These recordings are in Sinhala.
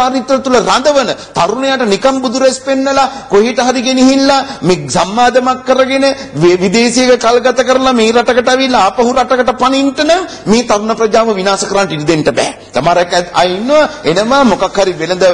වාරිත්‍ර තුල රඳවන තරුණයාට නිකම් බුදුරැස් පෙන්නලා කොහෙට හරි ගෙනහිල්ලා මේ සම්මාදමක් කරගෙන විදේශීය කල්ගත කරලා මේ රටකට අවිලා ආපහු රටකට පනින්න නම් මේ තරුණ ප්‍රජාව විනාශ කරන්න ඉඩ දෙන්න බෑ. තමරක් අය ඉන්නවා එනම මොකක් හරි වෙළඳ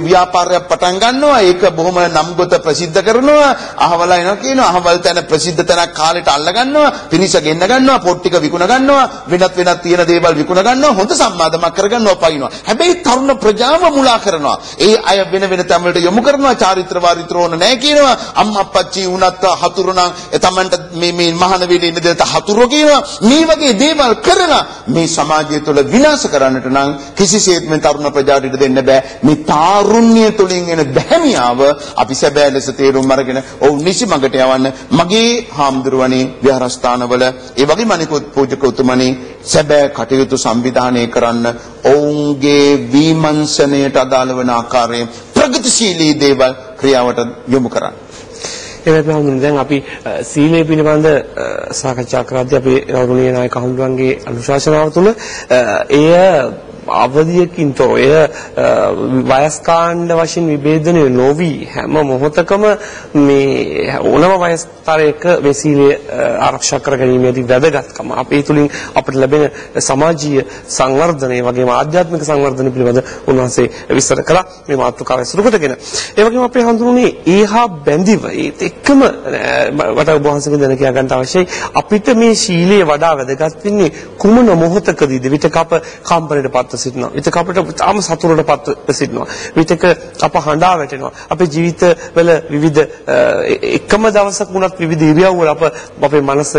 ව්‍යාපාරයක් පටන් ගන්නවා. ඒක බොහොම නම්ගොත ප්‍රසිද්ධ කරනවා. අහවල එනවා කියනවා. අහවල් තැන ප්‍රසිද්ධ තැනක් කාලෙට අල්ල ගන්නවා. පිනිස ගෙන්න ගන්නවා. පොත් ටික විකුණ ගන්නවා. වෙනත් තියෙන දේවල් විකුණ ගන්නවා. හොඳ සම්මාදමක් කරගන්නවා පයින්නවා. හැබැයි තරුණ ප්‍රජාව මුලා කරනවා. ඒ අය වෙන තැන් වලට යොමු කරනවා. චාරිත්‍ර වාරිත්‍ර ඕන නැහැ කියනවා. අම්මා අප්පච්චි උනත් හතුරු නම් තමන්ට මේ මහාන වේලේ ඉන්න දෙයට හතුරු කියනවා. මේ වගේ දේවල් කරලා මේ සමාජය තුළ විනාශ කරන්නට නම් කිසිසේත්ම තරුණ ප්‍රජාවට ඉඩ දෙන්න බෑ. මේ තාරුණ්‍ය තුළින් එන බැහැමියාව අපි සැබෑ ලෙස තේරුම් අරගෙන ඔවුන් නිසි මඟට යවන්න මගේ හාමුදුරුවනේ විහාරස්ථානවල ඒ වගේම අනිකුත් පූජක උතුමනි සැබෑ කටයුතු සංවිධානය කරන්න ඔවුන්ගේ විමර්ශනයට අදාළ වන ආකාරයෙන් ප්‍රගතිශීලී දේවල් ක්‍රියාවට යොමු කරන්න. එහෙනම් දැන් අපි සීලය පිළිබඳ සාකච්ඡා කරද්දී අපේ ගෞරවනීය නායක හඳුන්වන්ගේ අනුශාසනාව තුළ එය අවධියකින් තොර වයස්කාණ්ඩ වශයෙන් විභේදනය නොවි හැම මොහොතකම මේ ඕනම වයස්තරයක මේ සීලය ආරක්ෂා කර ගැනීමේදී වැදගත්කම අපේ තුලින් අපිට ලැබෙන සමාජීය සංවර්ධනය වගේම ආධ්‍යාත්මික සංවර්ධනය පිළිබඳ උන්වහන්සේ විස්තර කළා මේ මාතෘකාව ඇසුරු කොටගෙන. ඒ වගේම අපේ හඳුනුනේ ඒහා බැඳිව ඒත් එක්කම වට ඔබ වහන්සේගෙන් දැන කියා ගන්න අවශ්‍යයි අපිට මේ සීලය වඩා වැදගත් වෙන්නේ කුමන මොහොතකදීද විතක අප කම්පණයටපත් සිටිනවා. විතක අපිට තාම සතුටටපත් සිටිනවා. විතක අප හඬා වැටෙනවා. අපේ ජීවිතවල විවිධ එකම දවසක වුණත් විවිධ ඉරියව්වල අපේ මනස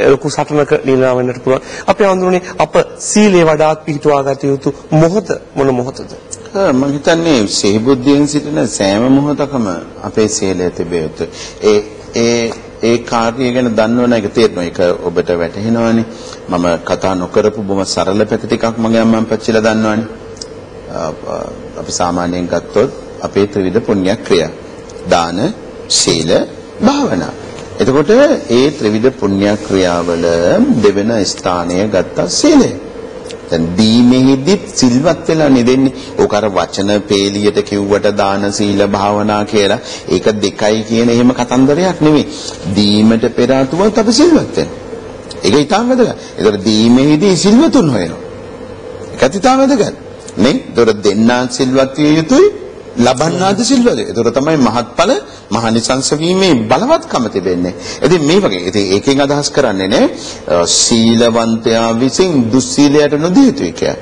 ලොකු සටනක නිරා වෙන්නට පුළුවන්. අපේ හඳුනන්නේ අප සීලේ වඩාත් පිහිටුවා ගත යුතු මොහොත මොන මොහොතද? මම හිතන්නේ සිහිබුද්ධියෙන් සිටින සෑම මොහොතකම අපේ සීලය තිබිය යුතු. ඒ කාර්යය ගැන දන්නවන එක තේරෙනවා. ඒක ඔබට වැටහෙනවනේ. මම කතා නොකරපු බොහොම සරල පැති ටිකක් මගේ අම්මන් පච්චිලා දන්නවනේ. අපි සාමාන්‍යයෙන් ගත්තොත් අපේ ත්‍රිවිධ පුණ්‍ය ක්‍රියා. දාන, සීල, භාවනා. එතකොට ඒ ත්‍රිවිධ පුණ්‍ය ක්‍රියාවල දෙවෙන ස්ථානය ගත්ත සීලය. දැන් දීමේදිත් සිල්වත් වෙලා නෙදෙන්නේ. ඕක අර වචන පේලියට කිව්වට දාන සීල භාවනා කියලා. ඒක දෙකයි කියන එහෙම කතන්දරයක් නෙමෙයි. දීමට පෙර ආතුවත් අපි සිල්වත් වෙනවා. ඒක ඊටම වැදගත්. ඒතර දීමේදී සිල්වතුන් හොයනවා. ඒකත් ඊටම වැදගත්. නේ? ඒතර දෙන්නා සිල්වත් විය යුතුයි. ලබන්නාද සිල්වද. ඒතර තමයි මහත්ඵල මහනිසංස වීමේ බලවත්කම තිබෙන්නේ. ඉතින් මේ වගේ ඉතින් ඒකෙන් අදහස් කරන්නේ නේ සීලවන්තයා විසින් දුස්සීලයට නොදිය යුතුයි කිය.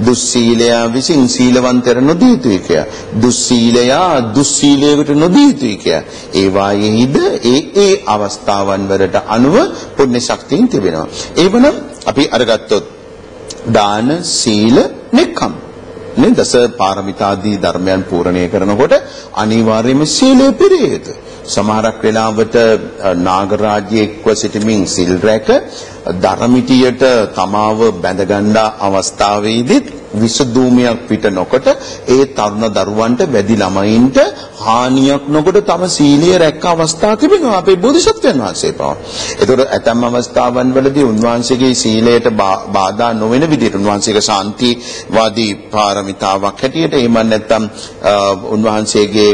දුස්සීලයා විසින් සීලවන්තයට නොදිය යුතුයි කිය. දුස්සීලයා දුස්සීලයට නොදිය යුතුයි කිය. ඒ වායේහිද ඒ අවස්ථාවන් වලට අනුව පුණ්‍ය ශක්තියින් තිබෙනවා. ඒවනම් අපි අරගත්තොත් දාන සීල නෙක්ඛම් නේ දස පාරමිතාදී ධර්මයන් පූර්ණණය කරනකොට අනිවාර්යයෙන්ම සීලය පිරිය යුතුයි. සමහරක් වෙලාවට නාගරාජ්‍යයේක්ව සිටමින් සිල් රැක ධර්මිතියට තමාව බැඳගන්න අවස්ථාවේදීත් විසදූමයක් පිට නොකොට ඒ තරුණ දරුවන්ට වැඩි ළමයින්ට හානියක් නොකොට තම සීලය රැක්ක අවස්ථා තිබෙනවා අපේ බෝධිසත්වයන් වහන්සේ පවා. ඒතකොට ඇතම් අවස්ථාවන් වලදී උන්වහන්සේගේ සීලයට බාධා නොවන විදිහට උන්වහන්සේගේ ශාන්තිවාදී පාරමිතාවක් හැටියට එහෙම නැත්නම් උන්වහන්සේගේ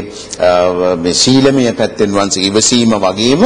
මේ සීලමය පැත්තෙන් උන්වහන්සේගේ ඉවසීම වගේම